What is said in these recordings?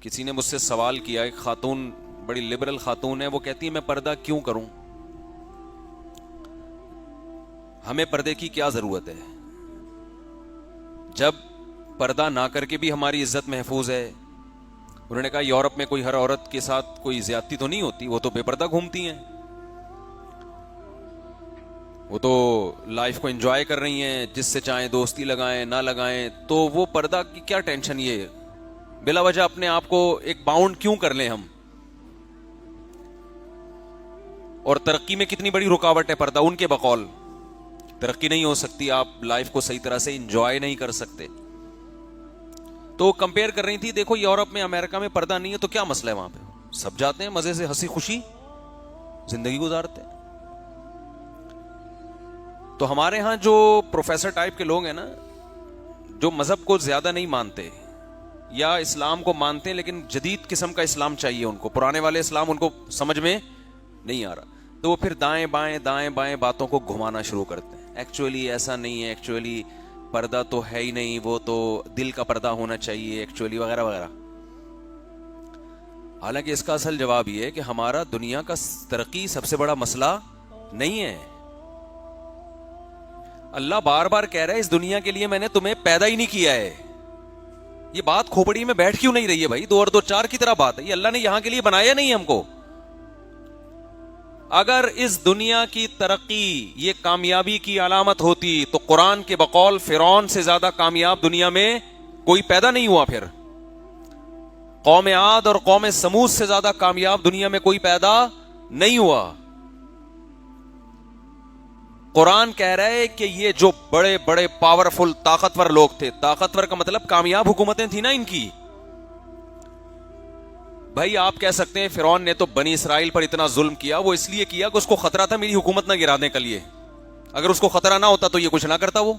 کسی نے مجھ سے سوال کیا، ایک خاتون بڑی لبرل خاتون ہے، وہ کہتی ہے میں پردہ کیوں کروں، ہمیں پردے کی کیا ضرورت ہے جب پردہ نہ کر کے بھی ہماری عزت محفوظ ہے۔ انہوں نے کہا یورپ میں کوئی ہر عورت کے ساتھ کوئی زیادتی تو نہیں ہوتی، وہ تو بے پردہ گھومتی ہیں، وہ تو لائف کو انجوائے کر رہی ہیں، جس سے چاہیں دوستی لگائیں نہ لگائیں، تو وہ پردہ کی کیا ٹینشن، یہ بلا وجہ اپنے آپ کو ایک باؤنڈ کیوں کر لیں ہم۔ اور ترقی میں کتنی بڑی رکاوٹ ہے پردہ، ان کے بقول ترقی نہیں ہو سکتی، آپ لائف کو صحیح طرح سے انجوائے نہیں کر سکتے۔ تو کمپیئر کر رہی تھی، دیکھو یورپ میں امریکہ میں پردہ نہیں ہے تو کیا مسئلہ ہے، وہاں پہ سب جاتے ہیں مزے سے ہنسی خوشی زندگی گزارتے ہیں۔ تو ہمارے ہاں جو پروفیسر ٹائپ کے لوگ ہیں نا، جو مذہب کو زیادہ نہیں مانتے یا اسلام کو مانتے ہیں لیکن جدید قسم کا اسلام چاہیے ان کو، پرانے والے اسلام ان کو سمجھ میں نہیں آ رہا، تو وہ پھر دائیں بائیں باتوں کو گھمانا شروع کرتے ہیں۔ ایکچولی ایسا نہیں ہے، ایکچولی پردہ تو ہے ہی نہیں، وہ تو دل کا پردہ ہونا چاہیے، ایکچولی وغیرہ وغیرہ۔ حالانکہ اس کا اصل جواب یہ ہے کہ ہمارا دنیا کا ترقی سب سے بڑا مسئلہ نہیں ہے۔ اللہ بار بار کہہ رہا ہے اس دنیا کے لیے میں نے تمہیں پیدا ہی نہیں کیا ہے۔ یہ بات کھوپڑی میں بیٹھ کیوں نہیں رہی ہے بھائی، 2 اور 2 4 کی طرح بات ہے، یہ اللہ نے یہاں کے لیے بنایا نہیں ہم کو۔ اگر اس دنیا کی ترقی یہ کامیابی کی علامت ہوتی تو قرآن کے بقول فرعون سے زیادہ کامیاب دنیا میں کوئی پیدا نہیں ہوا، پھر قوم عاد اور قوم سمود سے زیادہ کامیاب دنیا میں کوئی پیدا نہیں ہوا۔ قرآن کہہ رہا ہے کہ یہ جو بڑے بڑے پاورفل طاقتور لوگ تھے، طاقتور کا مطلب کامیاب حکومتیں تھیں نا ان کی۔ بھائی آپ کہہ سکتے ہیں فرعون نے تو بنی اسرائیل پر اتنا ظلم کیا، وہ اس لیے کیا کہ اس کو خطرہ تھا میری حکومت نہ گرانے کے لیے، اگر اس کو خطرہ نہ ہوتا تو یہ کچھ نہ کرتا، وہ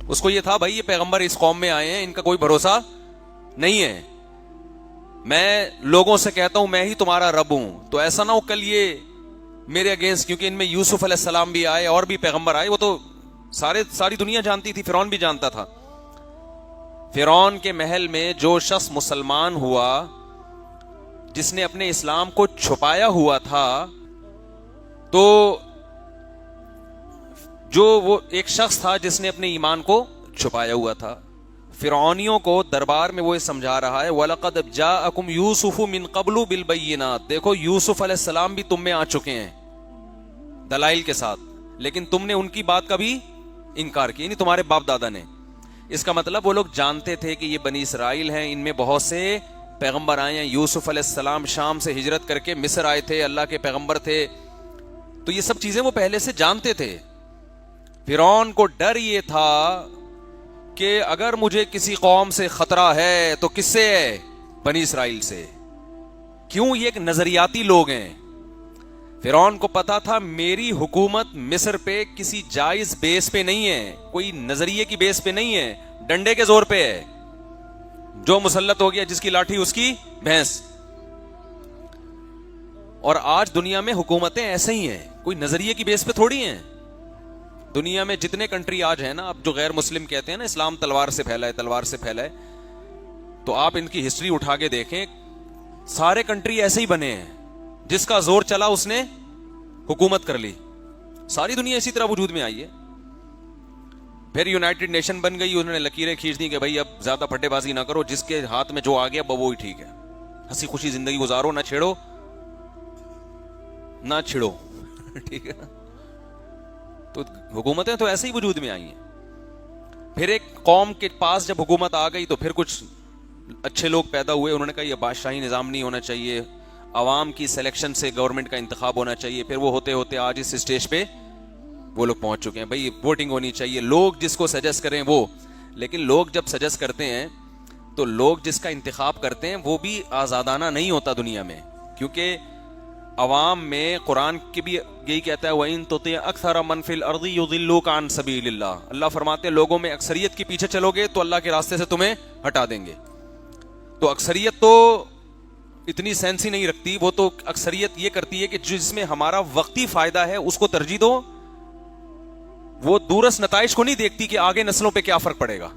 اس کو یہ تھا بھائی یہ پیغمبر اس قوم میں آئے ہیں، ان کا کوئی بھروسہ نہیں ہے، میں لوگوں سے کہتا ہوں میں ہی تمہارا رب ہوں، تو ایسا نہ ہو کل یہ میرے اگینسٹ، کیونکہ ان میں یوسف علیہ السلام بھی آئے اور بھی پیغمبر آئے، وہ تو ساری دنیا جانتی تھی، فرعون بھی جانتا تھا۔ فرعون کے محل میں جو شخص مسلمان ہوا، جس نے اپنے اسلام کو چھپایا ہوا تھا، تو جو وہ ایک شخص تھا جس نے اپنے ایمان کو چھپایا ہوا تھا، فرعونیوں کو دربار میں وہ سمجھا رہا ہے وَلَقَدْ جَاءَكُمْ يُوسُفُ مِنْ قَبْلُ بِالْبَيِّنَاتِ، دیکھو یوسف علیہ السلام بھی تم میں آ چکے ہیں دلائل کے ساتھ، لیکن تم نے ان کی بات کا بھی انکار کیا، یعنی تمہارے باپ دادا نے۔ اس کا مطلب وہ لوگ جانتے تھے کہ یہ بنی اسرائیل ہیں، ان میں بہت سے پیغمبر آئے ہیں، یوسف علیہ السلام شام سے ہجرت کر کے مصر آئے تھے، اللہ کے پیغمبر تھے، تو یہ سب چیزیں وہ پہلے سے جانتے تھے۔ فرعون کو ڈر یہ تھا کہ اگر مجھے کسی قوم سے خطرہ ہے تو کس سے ہے؟ بنی اسرائیل سے۔ کیوں؟ یہ ایک نظریاتی لوگ ہیں۔ فرعون کو پتا تھا میری حکومت مصر پہ کسی جائز بیس پہ نہیں ہے، کوئی نظریے کی بیس پہ نہیں ہے، ڈنڈے کے زور پہ ہے، جو مسلط ہو گیا جس کی لاٹھی اس کی بھینس۔ اور آج دنیا میں حکومتیں ایسے ہی ہیں، کوئی نظریے کی بیس پہ تھوڑی ہیں۔ دنیا میں جتنے کنٹری آج ہیں نا، اب جو غیر مسلم کہتے ہیں نا اسلام تلوار سے پھیلا ہے، تو آپ ان کی ہسٹری اٹھا کے دیکھیں، سارے کنٹری ایسے ہی بنے ہیں، جس کا زور چلا اس نے حکومت کر لی، ساری دنیا اسی طرح وجود میں آئی ہے۔ پھر یونائٹڈ نیشن بن گئی، انہوں نے لکیریں کھینچ دی کہ بھائی اب زیادہ پھٹے بازی نہ کرو، جس کے ہاتھ میں جو آ گیا وہی ٹھیک ہے، ہنسی خوشی زندگی گزارو، نہ چھیڑو نہ چھڑو ٹھیک ہے۔ تو حکومتیں تو ایسے ہی وجود میں آئی ہیں۔ پھر ایک قوم کے پاس جب حکومت آ گئی تو پھر کچھ اچھے لوگ پیدا ہوئے، انہوں نے کہا یہ بادشاہی نظام نہیں ہونا چاہیے، عوام کی سلیکشن سے گورنمنٹ کا انتخاب ہونا چاہیے، پھر وہ ہوتے ہوتے آج اس اسٹیج پہ وہ لوگ پہنچ چکے ہیں، بھائی ووٹنگ ہونی چاہیے، لوگ جس کو سجیسٹ کریں وہ، لیکن لوگ جب سجیسٹ کرتے ہیں تو لوگ جس کا انتخاب کرتے ہیں وہ بھی آزادانہ نہیں ہوتا دنیا میں، کیونکہ عوام میں قرآن کی بھی یہی کہتا ہے وَإِن تُطِعْ أَكْثَرَ مَنْ فِي الْأَرْضِ يُضِلُّوكَ عَنْ سَبِيلِ اللَّهِ، اللہ فرماتے ہیں لوگوں میں اکثریت کے پیچھے چلو گے تو اللہ کے راستے سے تمہیں ہٹا دیں گے۔ تو اکثریت تو اتنی سینس ہی نہیں رکھتی، وہ تو اکثریت یہ کرتی ہے کہ جس میں ہمارا وقتی فائدہ ہے اس کو ترجیح دو، وہ دورس نتائج کو نہیں دیکھتی کہ آگے نسلوں پہ کیا فرق پڑے گا۔